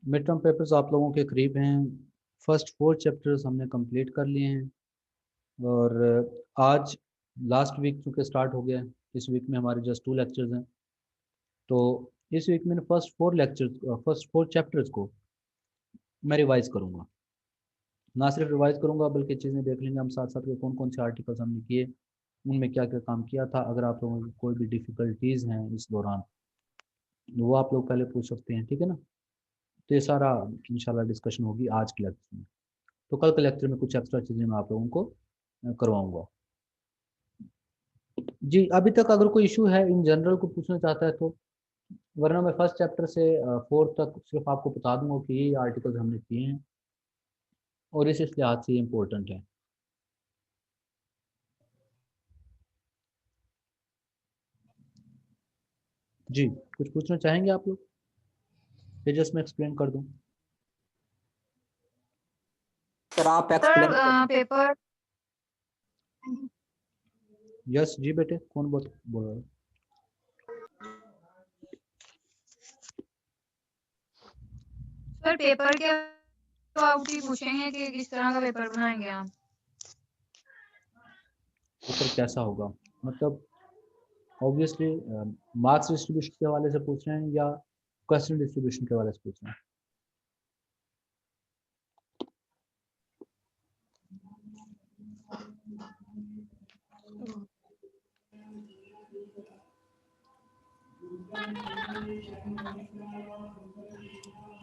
Mid term papers आप लोगों के करीब हैं। फर्स्ट 4 चैप्टर्स हमने कंप्लीट कर लिए हैं। और आज लास्ट वीक चूँकि स्टार्ट हो गया है, इस वीक में हमारे जस्ट 2 लेक्चर्स हैं। तो इस वीक में फर्स्ट 4 चैप्टर्स को मैं रिवाइज करूँगा। ना सिर्फ रिवाइज करूँगा बल्कि चीज़ें देख लेंगे हम साथ साथ के कौन कौन से आर्टिकल्स हमने किए, उनमें क्या क्या काम किया था। अगर आप लोगों की कोई भी डिफ़िकल्टीज़ हैं इस दौरान, वो आप लोग पहले पूछ सकते हैं, ठीक है ना। तो ये सारा इंशाल्लाह डिस्कशन होगी आज के लेक्चर में। तो कल के लेक्चर में कुछ एक्स्ट्रा चीज़ें मैं आप लोगों को करवाऊँगा। जी, अभी तक अगर कोई इशू है इन जनरल को पूछना चाहता है तो, वरना मैं फर्स्ट चैप्टर से फोर्थ तक सिर्फ आपको बता दूंगा कि ये आर्टिकल्स हमने किए हैं और इस लिहाज से ये इम्पोर्टेंट है। जी, कुछ पूछना चाहेंगे आप लोग, फिर जस्ट मैं एक्सप्लेन कर दूं। सर आप सर एक्सप्लेन कर। पेपर यस जी बेटे, कौन बोल रहा है? सर पेपर के अबाउट ही पूछेंगे कि किस तरह का पेपर बनाएंगे आप। पेपर कैसा होगा, मतलब ऑब्वियसली मार्क्स डिस्ट्रीब्यूशन के हवाले से पूछ रहे हैं या क्वेश्चन डिस्ट्रीब्यूशन के हवाले से पूछ रहे हैं?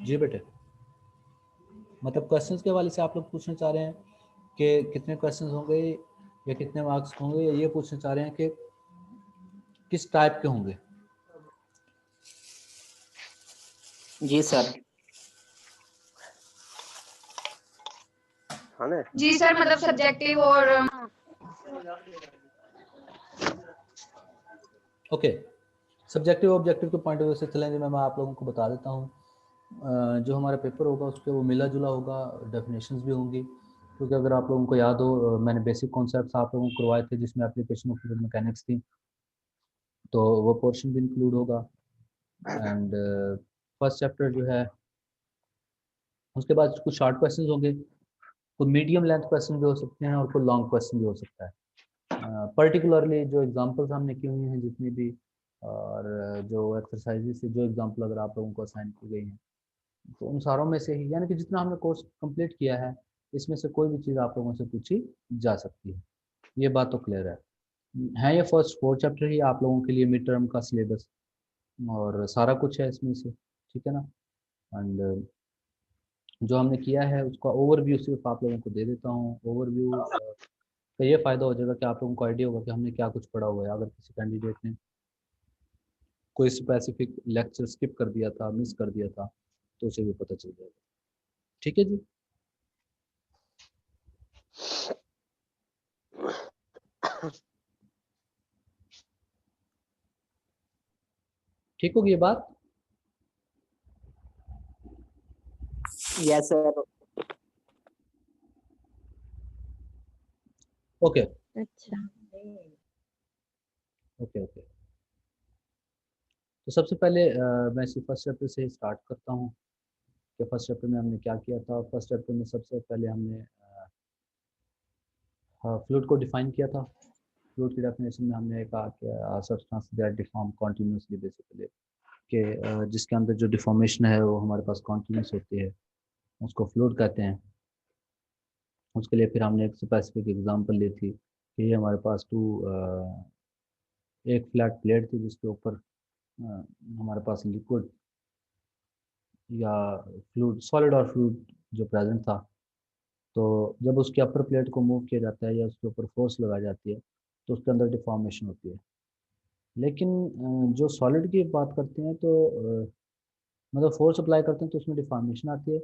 जी बेटे, मतलब क्वेश्चंस के हवाले से आप लोग पूछना चाह रहे हैं कि कितने क्वेश्चंस होंगे या कितने मार्क्स होंगे, या ये पूछना चाह रहे हैं कि किस टाइप के होंगे? जी सर। हाँ ना। जी सर, मतलब सब्जेक्टिव और ओके, सब्जेक्टिव ऑब्जेक्टिव के पॉइंट ऑफ व्यू से चलेंगे। मैं आप लोगों को बता देता हूँ। जो हमारा पेपर होगा उसके वो मिला जुला होगा, डेफिनेशंस भी होंगी, क्योंकि अगर आप लोगों को याद हो मैंने बेसिक कॉन्सेप्ट्स आप लोगों को करवाए थे जिसमें एप्लीकेशन ऑफ फ्लूइड मैकेनिक्स थी, तो वो पोर्शन भी इंक्लूड होगा। एंड फर्स्ट चैप्टर जो है, उसके बाद कुछ शॉर्ट क्वेश्चंस होंगे, कुछ मीडियम लेंथ क्वेश्चन भी हो सकते हैं और कुछ लॉन्ग क्वेश्चन भी हो सकता है। पर्टिकुलरली जो एग्जांपल्स हमने की हुई हैं जितनी भी, और जो एक्सरसाइजेस से जो एग्जांपल अगर आप लोगों को असाइन की गई हैं, तो उन सारों में से ही, यानी कि जितना हमने कोर्स कंप्लीट किया है इसमें से कोई भी चीज़ आप लोगों से पूछी जा सकती है। ये बात तो क्लियर है ये फर्स्ट 4 चैप्टर ही आप लोगों के लिए मिड टर्म का सिलेबस और सारा कुछ है इसमें से, ठीक है ना। एंड जो हमने किया है उसका ओवरव्यू सिर्फ आप लोगों को दे देता हूँ। ओवरव्यू का ये फ़ायदा हो जाएगा कि आप लोगों को आइडिया होगा कि हमने क्या कुछ पढ़ा हुआ है। अगर किसी कैंडिडेट ने कोई स्पेसिफिक लेक्चर स्किप कर दिया था, मिस कर दिया था, तो उसे भी पता चल जाएगा। ठीक है जी, ठीक होगी ये बात। Yes sir. ओके अच्छा ओके ओके। तो सबसे पहले मैं इसी फर्स्ट चैप्टर से स्टार्ट करता हूँ कि फर्स्ट चैप्टर में हमने क्या किया था। फर्स्ट चैप्टर में सबसे पहले हमने फ्लूइड को डिफाइन किया था। फ्लूइड की डेफिनेशन में हमने कहा कि substance that deform continuously, basically कि जिसके अंदर जो डिफॉर्मेशन है वो हमारे पास कॉन्टिन्यूस होती है, उसको फ्लूइड कहते हैं। उसके लिए फिर हमने एक स्पेसिफिक एग्जांपल ली थी कि ये हमारे पास एक फ्लैट प्लेट थी जिसके ऊपर हमारे पास लिक्विड या फ्लूइड, सॉलिड और फ्लूइड जो प्रेजेंट था। तो जब उसके अपर प्लेट को मूव किया जाता है या उसके ऊपर फोर्स लगाई जाती है तो उसके अंदर डिफॉर्मेशन होती है। लेकिन जो सॉलिड की बात करते हैं तो मतलब फोर्स अप्लाई करते हैं तो उसमें डिफॉर्मेशन आती है।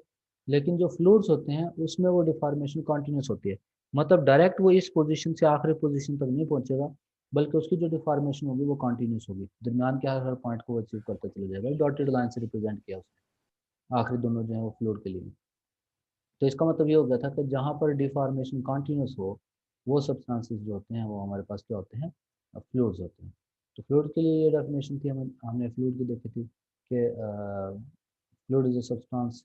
लेकिन जो फ्लूइड्स होते हैं उसमें वो डिफॉर्मेशन कॉन्टिन्यूस होती है। मतलब डायरेक्ट वो इस पोजीशन से आखिरी पोजीशन तक नहीं पहुंचेगा, बल्कि उसकी जो डिफॉर्मेशन होगी वो कॉन्टिन्यूस होगी, दरमियान के हर पॉइंट को वो अचीव करता चला जाएगा। डॉटेड लाइन से रिप्रेजेंट किया उसने, आखिरी दोनों जो है वो फ्लूइड के लिए। तो इसका मतलब ये हो गया था कि जहाँ पर डिफॉर्मेशन कॉन्टिन्यूस हो, वो सब्सटेंसेस जो होते हैं वो हमारे पास क्या होते हैं, फ्लूइड्स होते हैं। तो फ्लूइड के लिए ये डेफिनेशन थी, हमने फ्लूइड की देखी थी कि fluid is a substance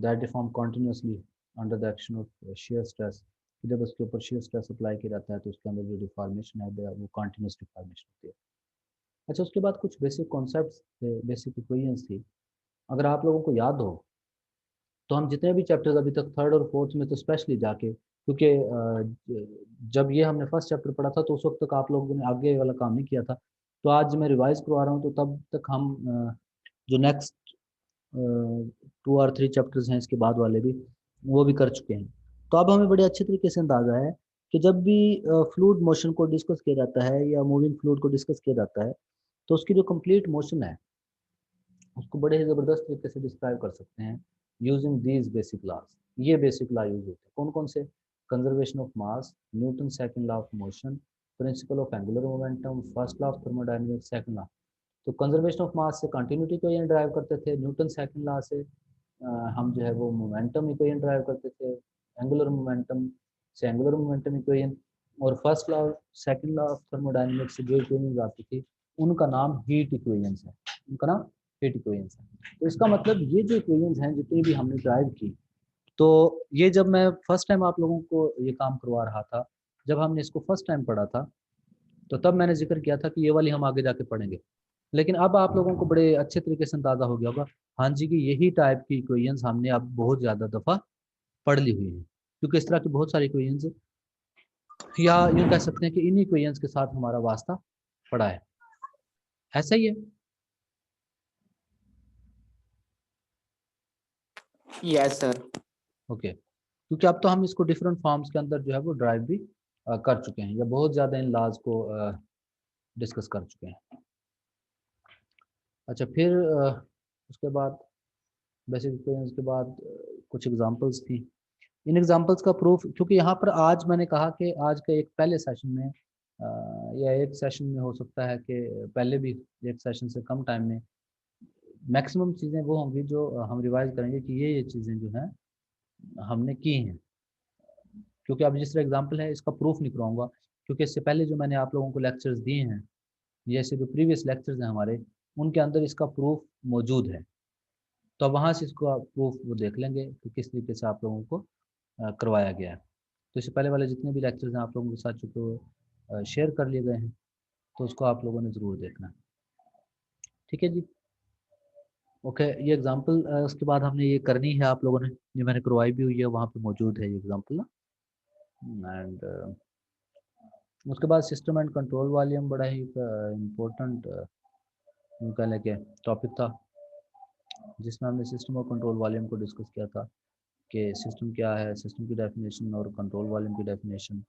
that deform continuously under the action of shear stress. जब उसके ऊपर shear स्ट्रेस अप्लाई किया जाता है तो उसके अंदर जो डिफॉर्मेशन है वो कंटिन्यूस डिफॉर्मेशन होती है। अच्छा, उसके बाद कुछ बेसिक कॉन्सेप्ट्स थे, बेसिक इक्वेशंस थी। अगर आप लोगों को याद हो तो हम जितने भी चैप्टर्स अभी तक थर्ड और फोर्थ में तो स्पेशली जाके, क्योंकि जब ये हमने फर्स्ट चैप्टर पढ़ा था तो उस वक्त तक आप लोगों ने आगे वाला काम नहीं किया था, तो आज मैं रिवाइज करवा रहा हूँ, तो तब तक हम जो नेक्स्ट 2 और 3 चैप्टर्स हैं इसके बाद वाले भी, वो भी कर चुके हैं। तो अब हमें बड़े अच्छे तरीके से अंदाजा है कि जब भी फ्लूइड मोशन को डिस्कस किया जाता है या मूविंग फ्लूइड को डिस्कस किया जाता है तो उसकी जो कंप्लीट मोशन है उसको बड़े ही ज़बरदस्त तरीके से डिस्क्राइब कर सकते हैं यूजिंग दीज बेसिक लॉज। ये बेसिक लॉ यूज होते हैं कौन कौन से? Conservation of mass, Newton second law of motion, principle of angular momentum, first law of thermodynamics, second law. तो कंजर्वेशन ऑफ मास से कंटिन्यूटी को ये ड्राइव करते थे, न्यूटन सेकंड लॉ से हम जो है वो मोमेंटम इक्वेशन ड्राइव करते थे, एंगुलर मोमेंटम से एंगुलर मोमेंटम इक्वेशन, और first law second law of thermodynamics से जो इक्वेशन आती थी उनका नाम हीट इक्वेशंस है, उनका नाम हीट इक्वेशंस है। तो इसका मतलब ये जो इक्वेशंस हैं जितनी भी हमने ड्राइव की, तो ये जब मैं फर्स्ट टाइम आप लोगों को ये काम करवा रहा था, जब हमने इसको फर्स्ट टाइम पढ़ा था तो तब मैंने जिक्र किया था कि ये वाली हम आगे जाके पढ़ेंगे, लेकिन अब आप लोगों को बड़े अच्छे तरीके से अंदाजा हो गया होगा हाँ जी कि यही टाइप की इक्वेशंस हमने अब बहुत ज़्यादा दफ़ा पढ़ ली हुई है, क्योंकि इस तरह की बहुत सारी इक्वेशंस, या यूँ कह सकते हैं कि इन इक्वेशंस के साथ हमारा वास्ता पड़ा है। ऐसा ही है। Yes sir. ओके, क्योंकि अब तो हम इसको डिफरेंट फॉर्म्स के अंदर जो है वो ड्राइव भी कर चुके हैं या बहुत ज़्यादा इन लॉज को डिस्कस कर चुके हैं। अच्छा, फिर उसके बाद बेसिक इक्वेशंस के बाद कुछ एग्जांपल्स थी। इन एग्जांपल्स का प्रूफ, क्योंकि यहाँ पर आज मैंने कहा कि आज के एक पहले सेशन में या एक सेशन में हो सकता है कि पहले भी एक सेशन से कम टाइम में मैक्सिमम चीज़ें वो होंगी जो हम रिवाइज करेंगे कि ये चीज़ें जो हैं हमने की हैं। क्योंकि अब जिस तरह एग्जांपल है इसका प्रूफ नहीं करवाऊंगा, क्योंकि इससे पहले जो मैंने आप लोगों को लेक्चर्स दिए हैं, जैसे जो प्रीवियस लेक्चर्स हैं हमारे, उनके अंदर इसका प्रूफ मौजूद है। तो अब वहाँ से इसको प्रूफ वो देख लेंगे कि किस तरीके से आप लोगों को करवाया गया है। तो इससे पहले वाले जितने भी लेक्चर्स हैं आप लोगों के साथ चूँकि शेयर कर लिए गए हैं, तो उसको आप लोगों ने ज़रूर देखना। ठीक है जी, ओके। ये एग्जांपल उसके बाद हमने ये करनी है आप लोगों ने, ये मैंने करवाई भी हुई है, वहाँ पे मौजूद है ये एग्जांपल ना। एंड उसके बाद सिस्टम एंड कंट्रोल वॉल्यूम बड़ा ही इम्पोर्टेंट कह लें कि टॉपिक था, जिसमें हमने सिस्टम और कंट्रोल वॉल्यूम को डिस्कस किया था कि सिस्टम क्या है, सिस्टम की डेफिनेशन और कंट्रोल वॉल्यूम की डेफिनेशन।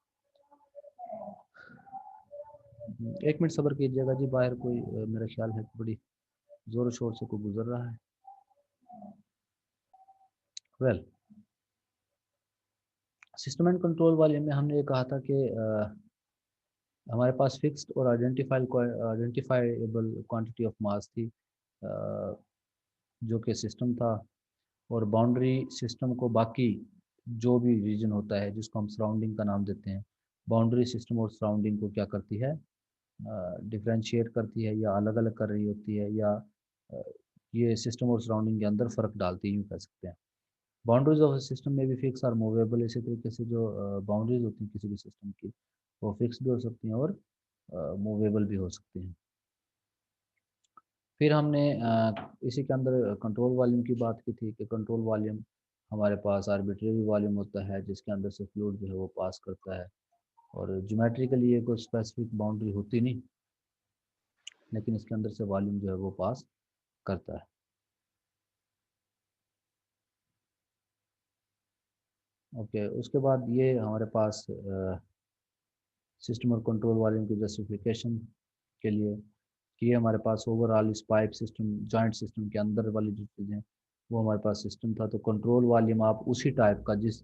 एक मिनट सब्र कीजिएगा जी, बाहर कोई मेरा ख्याल है बड़ी ज़ोर शोर से कोई गुजर रहा है। Well, system and control volume में हमने ये कहा था कि हमारे पास फिक्स्ड और आइडेंटिफाइबल क्वांटिटी ऑफ मास थी, जो कि सिस्टम था, और बाउंड्री सिस्टम को बाकी जो भी रीजन होता है जिसको हम सराउंडिंग का नाम देते हैं, बाउंड्री सिस्टम और सराउंडिंग को क्या करती है, डिफ्रेंशिएट करती है या अलग अलग कर रही होती है, या ये सिस्टम और सराउंडिंग के अंदर फ़र्क डालती है, यूँ कह सकते हैं। बाउंड्रीज ऑफ सिस्टम में भी फिक्स और मूवेबल, इसी तरीके से जो बाउंड्रीज होती हैं किसी भी सिस्टम की, वो फिक्स भी हो सकती हैं और मूवेबल भी हो सकती हैं। फिर हमने इसी के अंदर कंट्रोल वॉल्यूम की बात की थी कि कंट्रोल वॉल्यूम हमारे पास आर्बिट्रेरी वॉल्यूम होता है जिसके अंदर से फ्लूइड जो है वो पास करता है, और ज्योमेट्रिकली ये कोई स्पेसिफिक बाउंड्री होती नहीं, लेकिन इसके अंदर से वॉल्यूम जो है वो पास करता है। ओके, उसके बाद ये हमारे पास सिस्टम और कंट्रोल वॉल्यूम की जस्टिफिकेशन के लिए कि ये हमारे पास ओवरऑल इस पाइप सिस्टम जॉइंट सिस्टम के अंदर वाली जो चीज़ें, वो हमारे पास सिस्टम था। तो कंट्रोल वॉल्यूम आप उसी टाइप का, जिस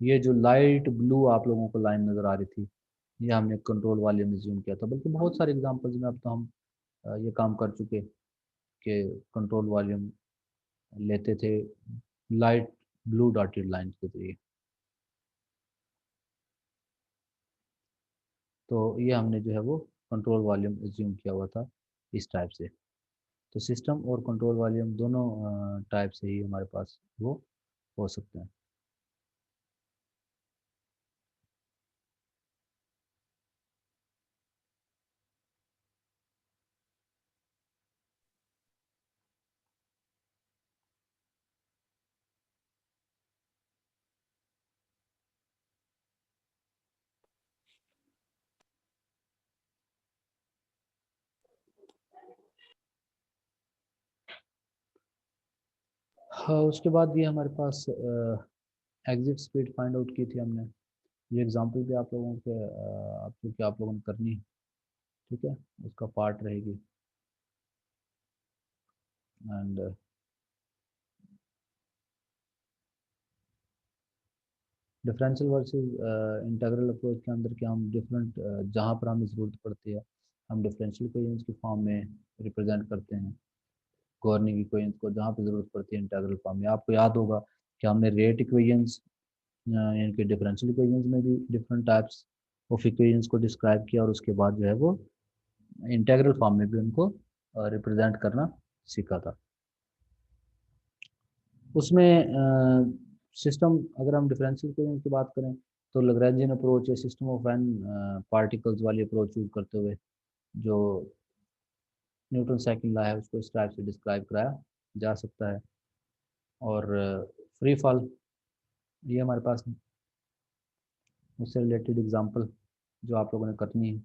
ये जो लाइट ब्लू आप लोगों को लाइन नज़र आ रही थी, ये हमने कंट्रोल वॉल्यूम रिज्यूम किया था। बल्कि बहुत सारे एग्जांपल्स में अब तो हम ये काम कर चुके कि कंट्रोल वॉल्यूम लेते थे लाइट ब्लू डॉटेड लाइन के जरिए। तो ये हमने जो है वो कंट्रोल वॉल्यूम रिज्यूम किया हुआ था इस टाइप से। तो सिस्टम और कंट्रोल वॉल्यूम दोनों टाइप से ही हमारे पास वो हो सकते हैं। हाँ, उसके बाद ये हमारे पास एग्जिट स्पीड फाइंड आउट की थी हमने। ये एग्जांपल भी आप लोगों के आप लोगों ने करनी है, ठीक है, उसका पार्ट रहेगी। And differential versus integral approach के अंदर क्या हम डिफरेंट जहाँ पर हमें ज़रूरत पड़ती है हम डिफरेंशियल इक्वेशंस की फॉर्म में रिप्रेजेंट करते हैं, गवर्निंग इक्वेशंस को जहाँ पर ज़रूरत पड़ती है इंटीग्रल फॉर्म में। आपको याद होगा कि हमने रेट इक्वेशंस यानी कि डिफरेंशियल इक्वेशंस में भी डिफरेंट टाइप्स ऑफ इक्वेशंस को डिस्क्राइब किया और उसके बाद जो है वो इंटीग्रल फॉर्म में भी उनको रिप्रेजेंट करना सीखा था। उसमें सिस्टम अगर हम डिफरेंशियल इक्वेशन की बात करें तो लैग्रेंजियन अप्रोच है सिस्टम ऑफ एन पार्टिकल्स वाली अप्रोच यूज करते हुए जो न्यूटन सेकंड लॉ है उसको इस टाइप से डिस्क्राइब कराया जा सकता है। और फ्री फॉल ये हमारे पास उससे रिलेटेड एग्जांपल जो आप लोगों ने करनी है।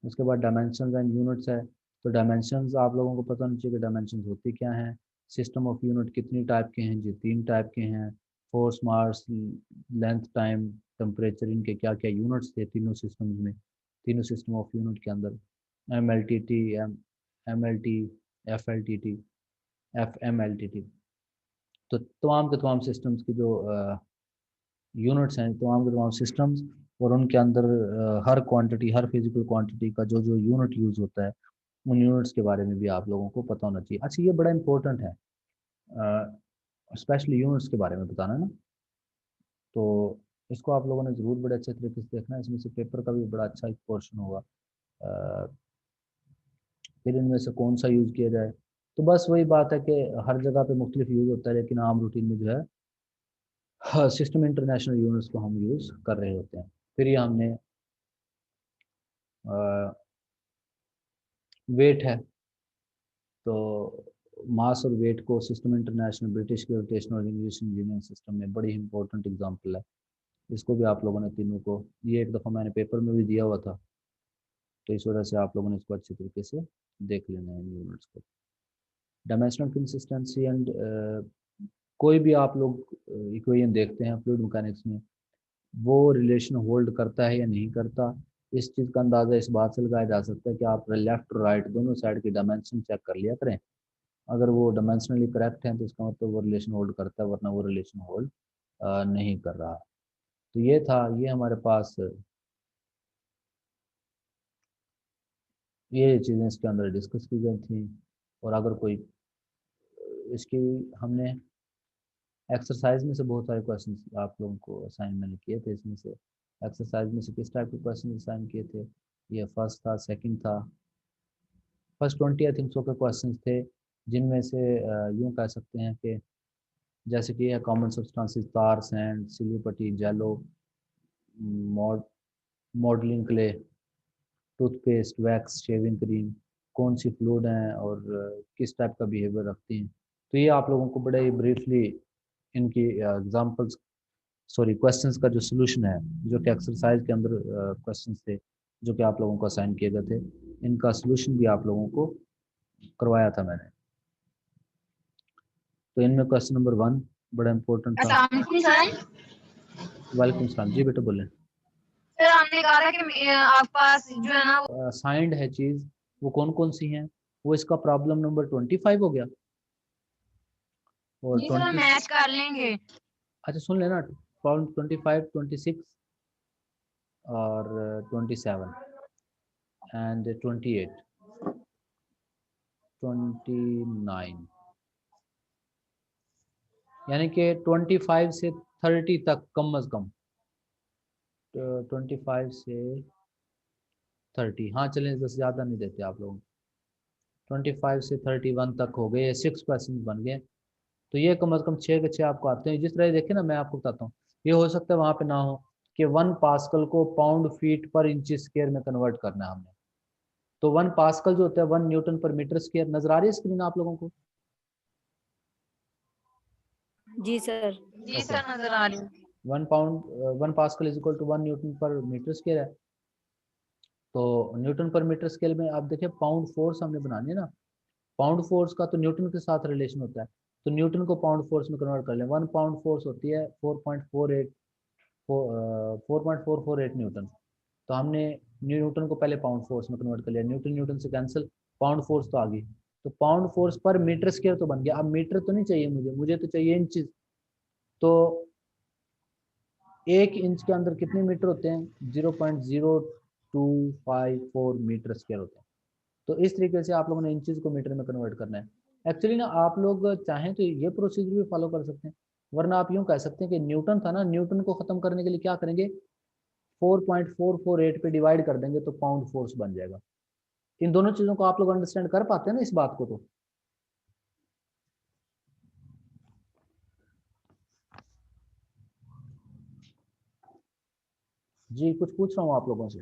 उसके बाद डायमेंशंस एंड यूनिट्स है। तो डायमेंशंस आप लोगों को पता होना चाहिए कि डायमेंशंस होती क्या हैं। सिस्टम ऑफ यूनिट कितनी टाइप के हैं जी, 3 टाइप के हैं। फोर्स, मास, लेंथ, टाइम, टेम्परेचर, इनके क्या क्या यूनिट्स थे तीनों सिस्टम्स में, तीनों सिस्टम ऑफ यूनिट के अंदर। M L T T, M L T, F L T T, F M L T T. तो तमाम के तमाम सिस्टम्स की जो यूनिट्स हैं, तमाम के तमाम सिस्टम्स और उनके अंदर हर क्वांटिटी, हर फिजिकल क्वांटिटी का जो जो यूनिट यूज़ होता है उन यूनिट्स के बारे में भी आप लोगों को पता होना चाहिए। अच्छा, ये बड़ा इंपॉर्टेंट है, स्पेशली यूनिट्स के बारे में बताना ना। तो इसको आप लोगों ने ज़रूर बड़े अच्छे तरीके से देखना है, इसमें से पेपर का भी बड़ा अच्छा एक पोर्शन होगा। फिर इनमें से कौन सा यूज़ किया जाए, तो बस वही बात है कि हर जगह पे मुख्तलिफ यूज़ होता है, लेकिन आम रूटीन में जो है हाँ, सिस्टम इंटरनेशनल यूनिट्स को हम यूज़ कर रहे होते हैं। फिर ये हमने वेट है, तो मास और वेट को सिस्टम इंटरनेशनल, ब्रिटिश ग्रेविटेशनल और इंग्लिश इंजीनियरिंग सिस्टम में बड़ी इंपॉर्टेंट एग्जांपल है। इसको भी आप लोगों ने तीनों को, ये एक दफ़ा मैंने पेपर में भी दिया हुआ था, तो इस वजह से आप लोगों ने इसको अच्छे तरीके से देख लेना है इन यूनिट्स को। डायमेंशनल कंसिस्टेंसी एंड कोई भी आप लोग इक्वेशन देखते हैं फ्लूइड मैकेनिक्स में, वो रिलेशन होल्ड करता है या नहीं करता, इस चीज़ का अंदाज़ा इस बात से लगाया जा सकता है कि आप लेफ्ट और राइट दोनों साइड की डायमेंशन चेक कर लिया करें। अगर वो डायमेंशनली करेक्ट है तो इसका मतलब वो रिलेशन होल्ड करता है, वरना वो रिलेशन होल्ड नहीं कर रहा। तो ये था, ये हमारे पास ये चीज़ें इसके अंदर डिस्कस की गई थी। और अगर कोई इसकी हमने एक्सरसाइज में से बहुत सारे क्वेश्चन आप लोगों को असाइन मैंने किए थे। इसमें से एक्सरसाइज में से किस टाइप के क्वेश्चन असाइन किए थे, ये फर्स्ट था, सेकंड था, फर्स्ट 20 आई थिंक सो के क्वेश्चन थे, जिनमें से यूँ कह सकते हैं कि जैसे कि है कॉमन सब्सटेंसेस, तार, सैंड, सिल्वर पट्टी, jello, mod modelling clay, toothpaste, wax, shaving cream, कौन सी फ्लूइड हैं और किस टाइप का बिहेवियर रखती हैं। तो ये आप लोगों को बड़े ही ब्रीफली इनकी एग्जांपल्स, सॉरी क्वेश्चंस का जो सोल्यूशन है, जो कि एक्सरसाइज के अंदर क्वेश्चंस थे जो कि आप लोगों को असाइन किए गए थे, इनका सोल्यूशन भी आप लोगों को करवाया था मैंने। तो इनमें क्वेश्चन नंबर 1 बड़ा इंपॉर्टेंट था। अस्सलाम वालेकुम सर। वालेकुम सलाम जी, बेटा बोलें। सर आपने कहा था कि आपके पास जो है ना असाइंड है चीज़, वो कौन कौन सी हैं, वो इसका प्रॉब्लम नंबर 25 हो गया और जी सर 20, मैच कर लेंगे। अच्छा सुन लेना, प्रॉब्लम 25, 26 और 27 एंड 28, 29, यानी कि 25 से 30 तक कम अज़ कम, 25 से 30, हाँ चलें, बस ज़्यादा नहीं देते आप लोग। 25 से 31 तक हो गए, 6 क्वेश्चन बन गए। तो ये कम से कम 6 के 6 आपको आते हैं। जिस तरह देखे ना, मैं आपको बताता हूँ, ये हो सकता है वहाँ पे ना हो कि 1 पास्कल को पाउंड फीट पर इंच स्क्वायर में कन्वर्ट करना है हमने। तो 1 पास्कल जो होता है 1 न्यूटन पर मीटर स्क्वायर। नजर आ रही है स्क्रीन आप लोगों को? जी सर। जी सर, नजर आ रही है। 1 pascal is equal to 1 newton per metre square है। तो न्यूटन पर मीटर स्केल में आप देखिए पाउंड फोर्स हमने बनानी है ना, पाउंड फोर्स का तो न्यूटन के साथ रिलेशन होता है। तो न्यूटन को पाउंड फोर्स में कन्वर्ट कर लें। 1 पाउंड फोर्स होती है 4.448 न्यूटन। तो हमने न्यूटन को पहले पाउंड फोर्स में कन्वर्ट कर लिया, न्यूटन न्यूटन से कैंसिल, पाउंड फोर्स तो आ गई। तो पाउंड फोर्स पर मीटर स्क्वायर तो बन गया। अब मीटर तो नहीं चाहिए मुझे, मुझे तो चाहिए इंचेस। तो 1 इंच के अंदर कितने मीटर होते हैं? 0.0254 मीटर स्क्वायर होते हैं। तो इस तरीके से आप लोगों ने इंचेस को मीटर में कन्वर्ट करना है। एक्चुअली ना आप लोग चाहें तो ये प्रोसीजर भी फॉलो कर सकते हैं, वरना आप यूं कह सकते हैं कि न्यूटन था ना, न्यूटन को खत्म करने के लिए क्या करेंगे, 4.448 पे डिवाइड कर देंगे तो पाउंड फोर्स बन जाएगा। इन दोनों चीजों को आप लोग अंडरस्टैंड कर पाते हैं ना, इस बात को? तो जी कुछ पूछ रहा हूँ आप लोगों से।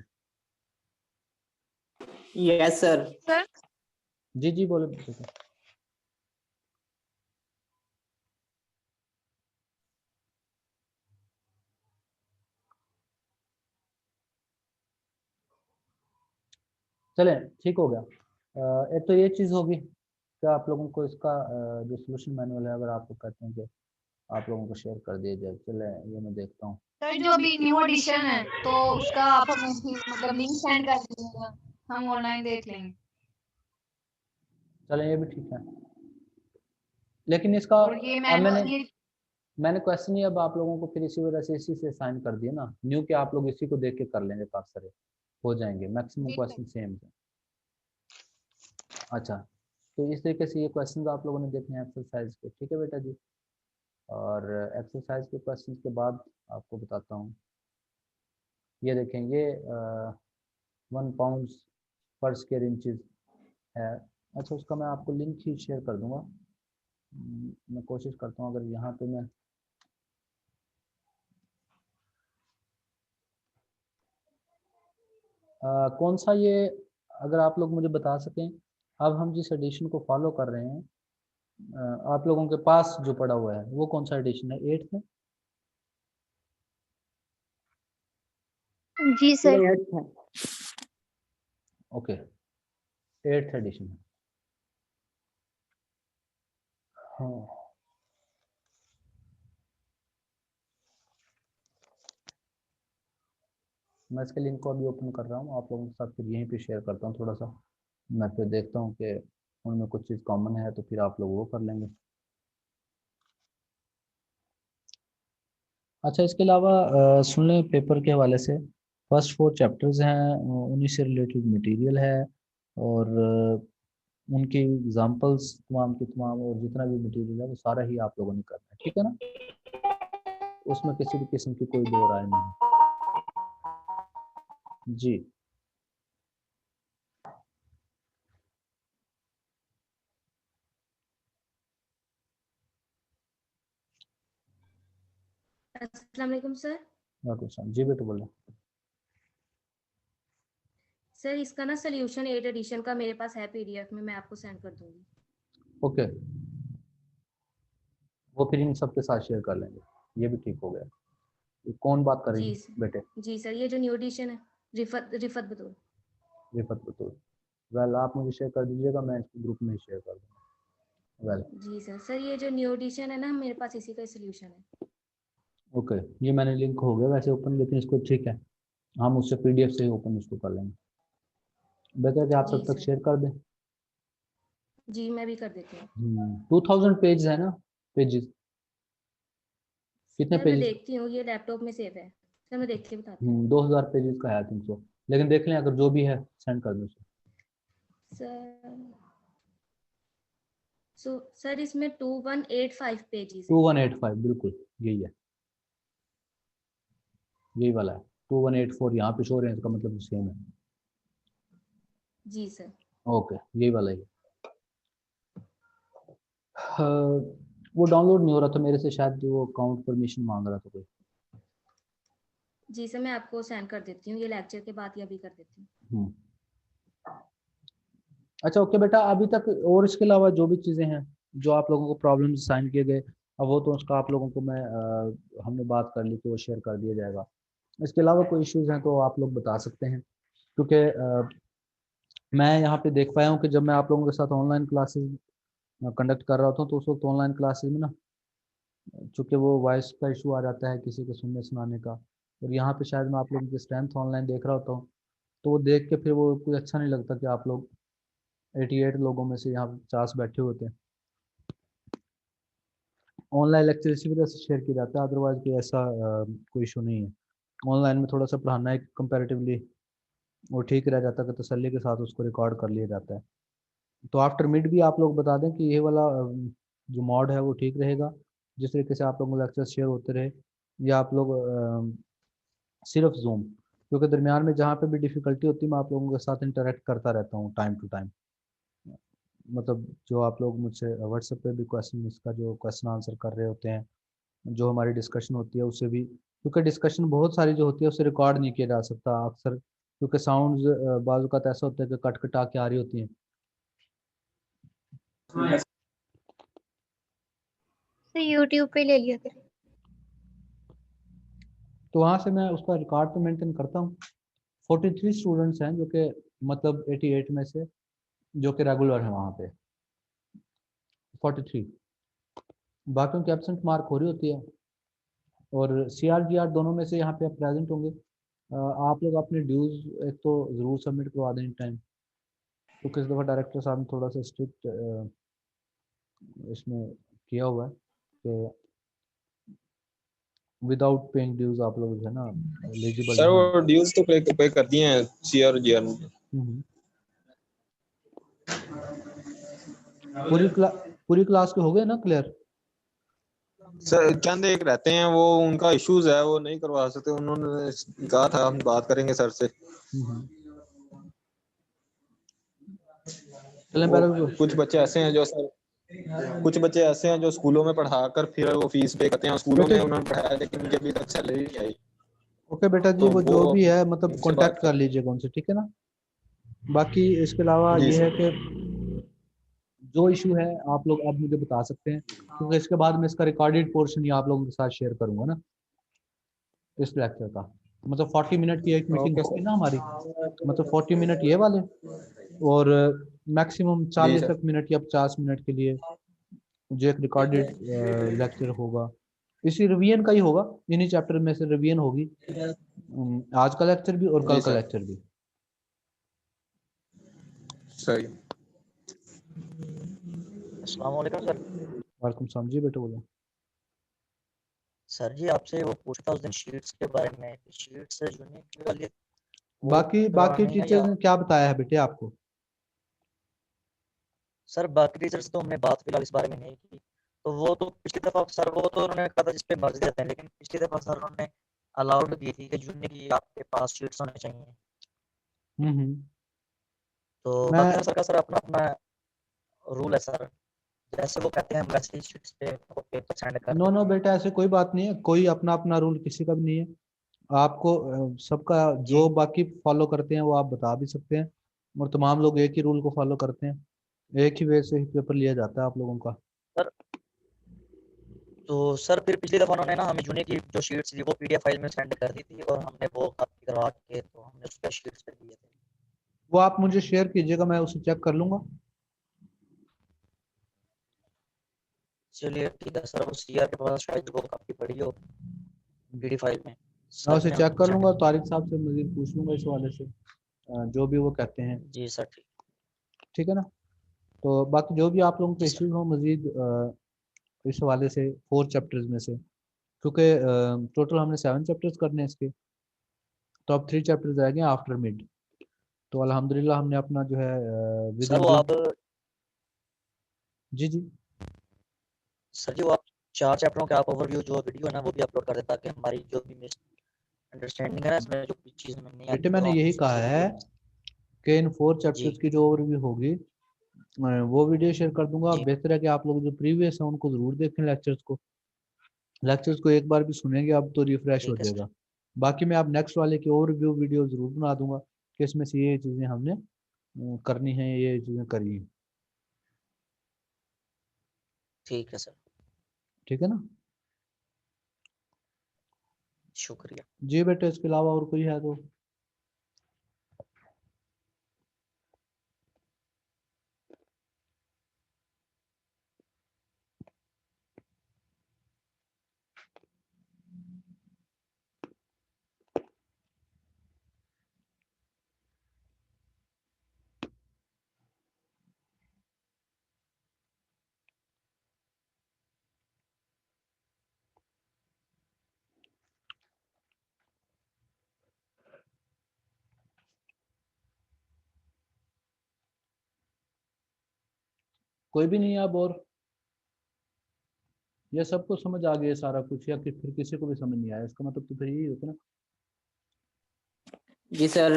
Yes, sir. सर जी जी बोले। चले ठीक हो गया। एक तो ये चीज़ होगी कि आप लोगों को इसका जो सोल्यूशन मैनुअल है, अगर आप लोग कहते हैं कि आप लोगों को शेयर कर दिया जाए। चले ये मैं देखता हूँ। सर, जो अभी न्यू एडिशन है तो उसका आप हमें मतलब लिंक सेंड कर दीजिएगा, हम ऑनलाइन देख लेंगे। चले ये भी ठीक है, लेकिन इसका और ये अब ये मैंने क्वेश्चन ही अब आप लोगों को फिर इसी वजह से इसी से साइन कर दिया ना, न्यू के आप लोग इसी को देख के कर लेंगे, पास सारे हो जाएंगे, मैक्सिमम ठीक है। क्वेश्चन सेम है। अच्छा, तो इस तरीके से ये क्वेश्चन आप लोगों ने देखने हैं एक्सरसाइज के, ठीक है बेटा जी। और एक्सरसाइज के क्वेश्चन के बाद आपको बताता हूँ, ये देखें, ये 1 पाउंड पर स्क्वायर इंचज है। अच्छा, उसका मैं आपको लिंक ही शेयर कर दूंगा। मैं कोशिश करता हूँ, अगर यहाँ पे मैं कौन सा ये, अगर आप लोग मुझे बता सकें, अब हम जिस एडिशन को फॉलो कर रहे हैं, आप लोगों के पास जो पड़ा हुआ है वो कौन सा एडिशन है? 8th है? जी सर। ओके, 8th एडिशन है। हाँ, मैं इसके लिंक को अभी ओपन कर रहा हूँ, आप लोगों के साथ फिर यहीं पे शेयर करता हूँ थोड़ा सा। मैं फिर देखता हूँ कि उनमें कुछ चीज़ कॉमन है तो फिर आप लोग वो कर लेंगे। अच्छा, इसके अलावा सुन लें पेपर के हवाले से, फर्स्ट 4 चैप्टर्स हैं, उन्हीं से रिलेटेड मटेरियल है, और उनकी एग्जांपल्स तमाम की तमाम, और जितना भी मटेरियल है वो सारा ही आप लोगों ने करना है, ठीक है ना? उसमें किसी भी किस्म की कोई दो राय नहीं जी। अस्सलाम वालेकुम सर। जी बेटा बोलो। सर इसका ना सोल्यूशन 8 एडिशन का मेरे पास है पीडीएफ में, मैं आपको सेंड कर दूंगी। ओके, वो फिर इन सब के साथ शेयर कर लेंगे, ये भी ठीक हो गया। ये कौन बात कर रही जी है बेटे? जी सर, ये जो न्यू एडिशन है, रिफत बतूल। रिफत बतूल, वेल आप मुझे शेयर कर दीजिएगा, मैं इसको ग्रुप में ही शेयर कर दूँगा। वेल जी सर। सर ये जो न्यू एडिशन है ना, मेरे पास इसी का सोल्यूशन है। ओके, ये मैंने लिंक हो गया वैसे ओपन, लेकिन इसको ठीक है, हम उससे पीडीएफ से ही ओपन इसको कर लेंगे। बेहतर है कि आप जी तब तक सर। शेयर कर दें। जी मैं भी कर देती हूँ। 2000 पेज है ना, पेजेस कितने सर मैं पेजेस? देखती हूँ, ये लैपटॉप में सेव है। सर मैं देख के बताती हूँ। 2000 पेजेस का है आई थिंक सो, लेकिन देख लें, अगर जो भी है सेंड कर दो। सर सर इसमें 2185 पेजेस है। 2185 बिल्कुल यही है, यही वाला है। 2184 यहाँ पे शो रहे हैं, इसका मतलब सेम है। जी सर। ओके, यही वाला ही। वो डाउनलोड नहीं हो रहा था मेरे से, शायद वो अकाउंट परमिशन मांग रहा था कोई। जी सर, मैं आपको सेंड कर देती हूँ, ये लेक्चर के बाद ही अभी कर देती हूँ। अच्छा ओके बेटा, अभी तक और इसके अलावा जो भी चीज़ें हैं जो आप लोगों को प्रॉब्लम्स साइन किए गए, अब वो तो उसका आप लोगों को मैं हमने बात कर ली, तो वो शेयर कर दिया जाएगा। इसके अलावा कोई इश्यूज हैं तो आप लोग बता सकते हैं, क्योंकि मैं यहाँ पे देख पाया हूँ कि जब मैं आप लोगों के साथ ऑनलाइन क्लासेस कंडक्ट कर रहा था, तो उस वक्त ऑनलाइन क्लासेस में ना, चूँकि वो वॉइस का इशू आ जाता है किसी के सुनने सुनाने का, और यहाँ पे शायद मैं आप लोगों की स्ट्रेंथ ऑनलाइन देख रहा होता हूँ, तो वो देख के फिर वो कोई अच्छा नहीं लगता कि आप लोग 88 लोगों में से यहाँ 50 बैठे होते हैं। ऑनलाइन लेक्चर इसी वजह से शेयर किया जाता है, अदरवाइज कोई ऐसा कोई इशू नहीं है। ऑनलाइन में थोड़ा सा पढ़ाना है कंपैरेटिवली, वो ठीक रह जाता है कि तसल्ली के साथ उसको रिकॉर्ड कर लिया जाता है। तो आफ्टर मिड भी आप लोग बता दें कि ये वाला जो मॉड है वो ठीक रहेगा, जिस तरीके से आप लोगों को लेक्चर शेयर होते रहे, या आप लोग सिर्फ जूम, क्योंकि दरमियान में जहाँ पे भी डिफ़िकल्टी होती है मैं आप लोगों के साथ इंटरेक्ट करता रहता हूँ टाइम टू टाइम। मतलब जो आप लोग मुझसे व्हाट्सएप पे भी क्वेश्चन, इसका जो क्वेश्चन आंसर कर रहे होते हैं, जो हमारी डिस्कशन होती है उससे भी, क्योंकि डिस्कशन बहुत सारी जो होती है उससे रिकॉर्ड नहीं किया जा सकता अक्सर, क्योंकि साउंड्स बाज़ औक़ात ऐसा होता है कि कट कटा के आ रही होती हैं। तो यूट्यूब पे ले लिया करें। तो वहाँ से मैं उसका रिकॉर्ड तो मेंटेन करता हूँ। 43 स्टूडेंट्स हैं जो कि मतलब 88 में से जो कि रेगुलर हैं वहाँ पे 43, बाकियों की एब्सेंट मार्क हो रही होती है, और CRGR दोनों में से यहाँ पे आप प्रेजेंट होंगे। आप लोग अपने ड्यूज़ एक तो ज़रूर सबमिट करवा दें इन टाइम, क्योंकि इस दफ़ा डायरेक्टर साहब ने थोड़ा सा स्ट्रिक्ट इसमें किया हुआ है कि विदाउट पेइंग ड्यूज़ आप लोग जो है ना एलिजिबल सर नहीं वो हैं। ड्यूज तो पे कर दिए हैं CRGR में। पूरी क्लास के हो गए ना क्लियर? सर चंद एक रहते हैं वो, उनका इश्यूज है, वो नहीं करवा सकते, उन्होंने कहा था हम बात करेंगे सर से। कुछ बच्चे ऐसे हैं जो सर, कुछ बच्चे ऐसे हैं जो स्कूलों में पढ़ाकर फिर वो फीस पे करते हैं, स्कूलों में उन्होंने पढ़ाया लेकिन मुझे अभी तक सैलरी नहीं आई। ओके बेटा जी, तो वो जो भी है मतलब उनसे बात कांटेक्ट कर लीजिएगा उनसे, ठीक है ना। बाकी इसके अलावा जी ये है सर। कि जो इशू है आप लोग अब मुझे बता सकते हैं, क्योंकि इसके बाद मैं इसका रिकॉर्डेड पोर्शन ही आप लोगों के साथ शेयर करूंगा ना इस लेक्चर का। मतलब 40 मिनट की एक मीटिंग ओके होगी सर। ना हमारी, मतलब 40 मिनट ये वाले, और मैक्सिमम जी 40 सर। तक मिनट या 50 मिनट के लिए जो एक रिकॉर्डेड लेक्चर होगा, इसी रिवीजन का ही होगा, इन्हीं चैप्टर में से रिवीजन होगी, आज का लेक्चर भी और कल जी का सर। लेक्चर भी। सही। अस्सलाम वालेकुम सर। वालेकुम सलाम जी, बेटा बोलो। सर जी आपसे वो पूछता उस दिन शीट्स के बारे में, शीट्स यूनिक वाली वो बाकी करवानी है टीचर्स या ने क्या बताया है बेटे आपको? सर बाकी टीचर्स तो हमने बात फिलहाल इस बारे में नहीं की, तो वो तो पिछली दफा सर वो तो उन्होंने कहा था जिस पे मर्जी देते हैं, लेकिन पिछली दफा सर उन्होंने अलाउड दी थी कि यूनिक की आपके पास शीट्स होने चाहिए। तो मैं बाकी सर का सर अपना अपना रूल है सर, जैसे वो कहते हैं वैसे ही शीट्स पे पेपर सेंड कर नो देते हैं। बेटा, ऐसे कोई बात नहीं है, कोई अपना अपना रूल किसी का भी नहीं है। आपको सबका जी जो बाकी फॉलो करते हैं वो आप बता भी सकते हैं, और तमाम लोग एक ही रूल को फॉलो करते हैं, एक ही वे से ही पेपर लिया जाता है आप लोगों का। सर तो सर फिर पिछली दफा उन्होंने ना हमें यूनिक की जो शीट्स थी वो PDF फाइल में सेंड कर दी थी, और हमने वो कॉपी करवा के तो हमने उस पे शीट्स पे दिए थे। वो आप मुझे शेयर कीजिएगा, मैं उसे चेक कर लूंगा। चलिए ठीक है सर, वो CR के पास शायद वो कॉपी पड़ी हो PDF फाइल में, मैं सर उसे ने चेक कर सेंड लूंगा, की। तारिक साहब से मजीद पूछ लूंगा इस हवाले से, जो भी वो कहते हैं, जी सर ठीक। ठीक है ना। तो बाकी जो भी आप लोगों के जी सर। इश्यूज हो मजीद इस हवाले से 4 चैप्टर्स में से, क्योंकि टोटल हमने 7 चैप्टर्स करने हैं इसके, तो अब 3 चैप्टर्स रह गए आफ्टर मिड। तो अल्हम्दुलिल्लाह हमने अपना जो है विद सर इन वो दिस। आप जी जी सर जी वो आप 4 चैप्टरों के आप ओवरव्यू जो वीडियो है ना वो भी अपलोड कर दें, ताकि हमारी जो भी मिस अंडरस्टैंडिंग है ना इसमें जो भी चीज़ में नहीं बेटे, आती तो मैंने हम यही उसको कहा सही है कर लें। कि इन 4 चैप्टर्स जी की जो ओवरव्यू होगी वो वीडियो शेयर कर दूंगा। जी बेहतर है कि आप लोग जो प्रीवियस है उनको जरूर देखें लेक्चर्स को एक बार भी सुनेंगे अब तो रिफ्रेश हो ठीक है सर। जाएगा। बाकी मैं आप नेक्स्ट वाले की ओवरव्यू वीडियो जरूर बना दूंगा कि इसमें से ये चीजें हमने करनी है, ये चीजें करी हैं। ठीक है सर, ठीक है ना? शुक्रिया। जी बेटे, इसके अलावा और कोई है तो? कोई भी नहीं है अब? और ये सबको समझ आ गया सारा कुछ, या कि फिर किसी को भी समझ नहीं आया? इसका मतलब तो फिर यही होता ना। जी सर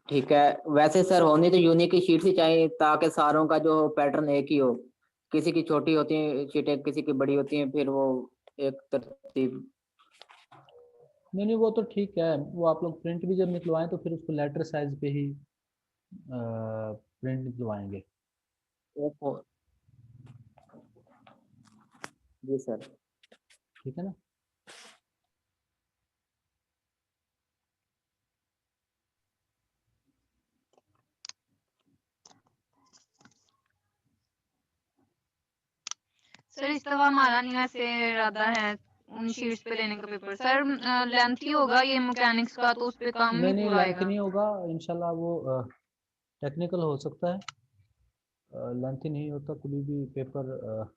ठीक है। वैसे सर होनी तो यूनिक की शीट ही चाहिए ताकि सारों का जो पैटर्न एक ही हो। किसी की छोटी होती है शीटें, किसी की बड़ी होती हैं, फिर वो एक तरतीब। नहीं नहीं, वो तो ठीक है। वो आप लोग प्रिंट भी जब निकलवाएं तो फिर उसको लेटर साइज पे ही प्रिंट निकलवाएंगे। जी सर। ठीक है ना? सर इस दफा हमारा नहीं वैसे इरादा है उन शीट्स पे लेने का पेपर। सर लेंथी होगा ये मैकेनिक्स का, तो उस पे काम नहीं नहीं नहीं, पूरा लेंथ आएगा। नहीं होगा इंशाल्लाह। वो टेक्निकल हो सकता है, लेंथ ही नहीं होता कभी भी पेपर।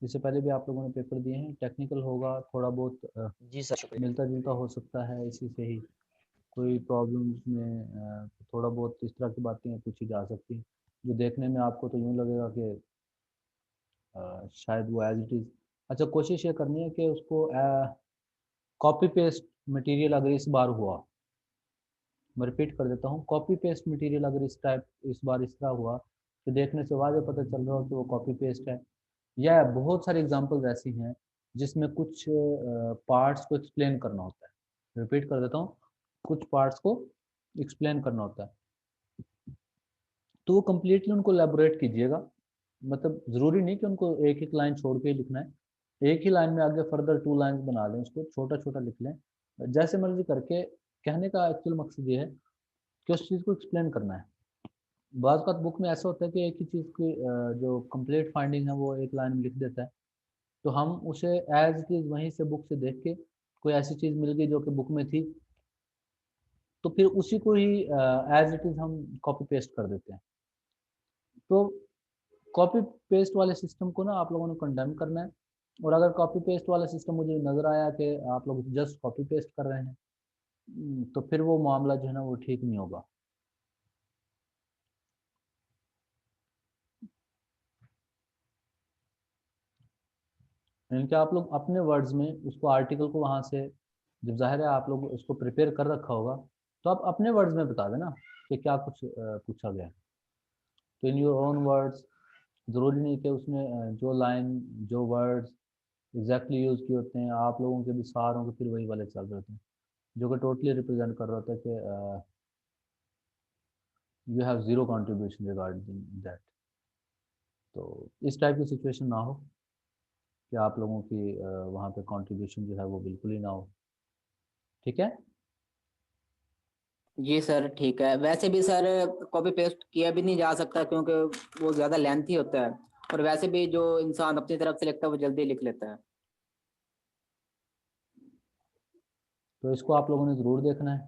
इससे पहले भी आप लोगों ने पेपर दिए हैं, टेक्निकल होगा, थोड़ा बहुत जी सर, शुक्रिया। मिलता जुलता हो सकता है इसी से ही। कोई प्रॉब्लम्स में थोड़ा बहुत इस तरह की बातें पूछी जा सकती हैं जो देखने में आपको तो यूँ लगेगा कि शायद वो एज इट इज़। अच्छा, कोशिश ये करनी है कि उसको कॉपी पेस्ट मटेरियल अगर इस बार हुआ, मैं रिपीट कर देता हूँ, कॉपी पेस्ट मटेरियल अगर इस बार इस तरह हुआ तो देखने से वाज़ेह पता चल रहा हो कि वो कॉपी पेस्ट है। या बहुत सारी एग्जांपल्स ऐसी हैं जिसमें कुछ पार्ट्स को एक्सप्लेन करना होता है। रिपीट कर देता हूँ, कुछ पार्ट्स को एक्सप्लेन करना होता है तो वो कम्प्लीटली उनको एलेबोरेट कीजिएगा। मतलब ज़रूरी नहीं कि उनको एक एक लाइन छोड़ के ही लिखना है। एक ही लाइन में आगे फर्दर 2 लाइन्स बना लें, उसको छोटा छोटा लिख लें, जैसे मर्जी करके। कहने का एक्चुअल मकसद ये है कि उस चीज़ को एक्सप्लेन करना है। बाज़ बात बुक में ऐसा होता है कि एक ही चीज़ की जो कंप्लीट फाइंडिंग है वो एक लाइन में लिख देता है, तो हम उसे एज इट इज़ वहीं से बुक से देख के कोई ऐसी चीज़ मिल गई जो कि बुक में थी तो फिर उसी को ही एज इट इज़ हम कॉपी पेस्ट कर देते हैं। तो कॉपी पेस्ट वाले सिस्टम को ना आप लोगों ने कंडेम करना है। और अगर कॉपी पेस्ट वाला सिस्टम मुझे नज़र आया कि आप लोग जस्ट कॉपी पेस्ट कर रहे हैं तो फिर वो मामला जो है ना वो ठीक नहीं होगा। यानी कि आप लोग अपने वर्ड्स में उसको आर्टिकल को वहाँ से, जब जाहिर है आप लोग उसको प्रिपेयर कर रखा होगा तो आप अपने वर्ड्स में बता देना कि क्या कुछ पूछा गया। तो इन योर ओन वर्ड्स, ज़रूरी नहीं कि उसमें जो लाइन जो वर्ड्स एग्जैक्टली यूज़ किए होते हैं आप लोगों के भी सारों के फिर वही वाले चल रहे होते हैं जो कि टोटली रिप्रेजेंट कर रहा होता है कि you have zero contribution regarding that. तो इस टाइप की सिचुएशन ना हो कि आप लोगों की वहाँ पे कंट्रीब्यूशन जो है वो बिल्कुल ही ना हो। ठीक है? जी सर ठीक है। वैसे भी सर कॉपी पेस्ट किया भी नहीं जा सकता क्योंकि वो ज़्यादा लेंथी होता है, और वैसे भी जो इंसान अपनी तरफ से लिखता है वो जल्दी लिख लेता है। तो इसको आप लोगों ने ज़रूर देखना है।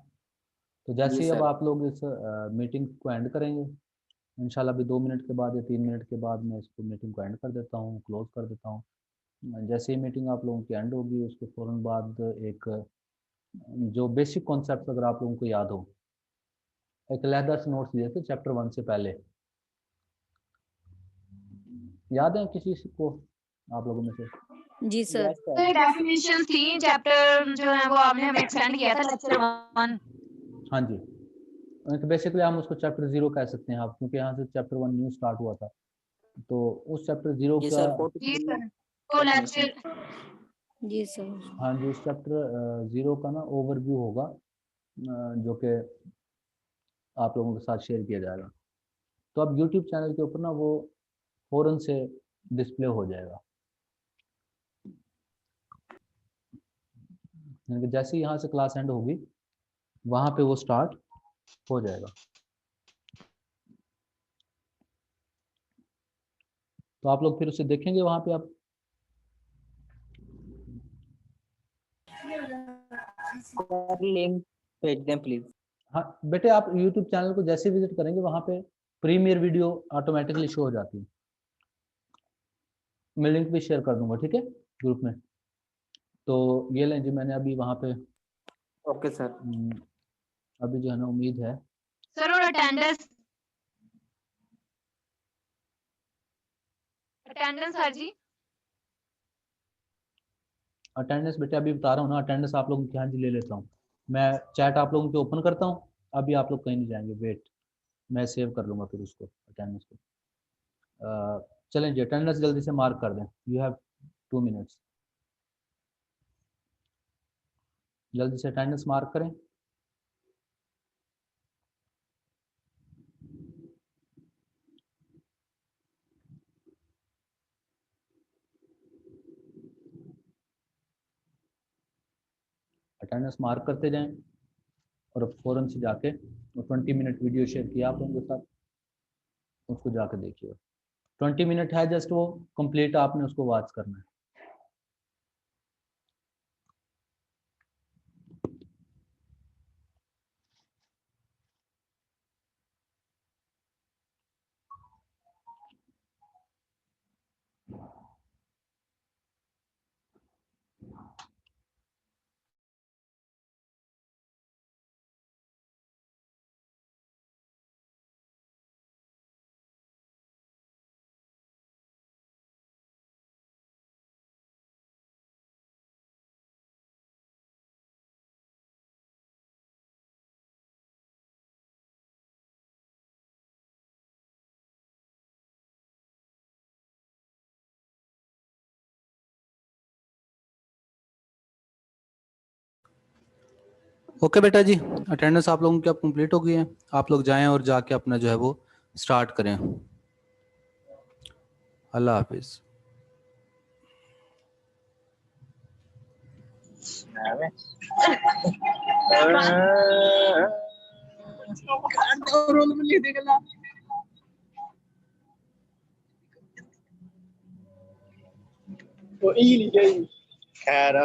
तो जी जैसे ही अब सर। आप लोग इस मीटिंग को एंड करेंगे इंशाल्लाह अभी 2 मिनट के बाद या 3 मिनट के बाद मैं इसको मीटिंग को एंड कर देता हूँ, क्लोज कर देता हूँ। जैसे ही मीटिंग आप लोगों की एंड होगी उसके फ़ौरन बाद एक जो बेसिक कॉन्सेप्ट अगर आप लोगों को याद हो, एक अलहदा से नोट्स दिए थे चैप्टर 1 से पहले, याद है किसी को आप लोगों में से? जी सर। यस तो सर। ये डेफिनेशन थी चैप्टर जो है वो आपने हमें सेंड किया था लेक्चर 1। हाँ जी। बेसिकली हम उसको चैप्टर 0 कह सकते हैं आप, क्योंकि यहाँ से चैप्टर 1 न्यू स्टार्ट हुआ था, तो उस चैप्टर 0 जी का सर जी 43 सर तो लेक्चर जी सर। हाँ जी, उस चैप्टर 0 का ना ओवरव्यू होगा, जो कि आप लोगों के साथ शेयर किया जाएगा। तो अब यूट्यूब चैनल के ऊपर ना वो फ़ौरन से डिस्प्ले हो जाएगा, यानी कि जैसे ही यहाँ से क्लास एंड होगी वहाँ पे वो स्टार्ट हो जाएगा। तो आप लोग फिर उसे देखेंगे वहाँ पे आप। लिंक भेज दें प्लीज। हाँ बेटे, आप यूट्यूब चैनल को जैसे विजिट करेंगे वहाँ पे प्रीमियर वीडियो ऑटोमेटिकली शो हो जाती है। मैं लिंक भी शेयर कर दूंगा, ठीक है, ग्रुप में। तो ये लें जी, मैंने अभी वहाँ पे ओके सर। अभी जो है ना, उम्मीद है सर और अटेंडेंस सर जी। अटेंडेंस बेटे अभी बता रहा हूँ ना, अटेंडेंस आप लोगों की, हाँ जी ले लेता हूँ मैं। चैट आप लोगों के ओपन करता हूँ, अभी आप लोग कहीं नहीं जाएंगे, वेट, मैं सेव कर लूँगा फिर उसको, अटेंडेंस को। चलें जी, अटेंडेंस जल्दी से मार्क कर दें, यू हैव 2 मिनट्स, जल्दी से अटेंडेंस मार्क करें। अटेंडेंस मार्क करते जाएं और फ़ौरन से जाके वो 20 मिनट वीडियो शेयर किया आप लोगों के साथ, उसको जाकर देखिए। 20 मिनट है जस्ट, वो कंप्लीट आपने उसको वॉच करना है। ओके बेटा जी, अटेंडेंस आप लोगों की अब कंप्लीट हो गई है, आप लोग जाएं और जाके अपना जो है वो स्टार्ट करें। अल्लाह हाफिज़। खैर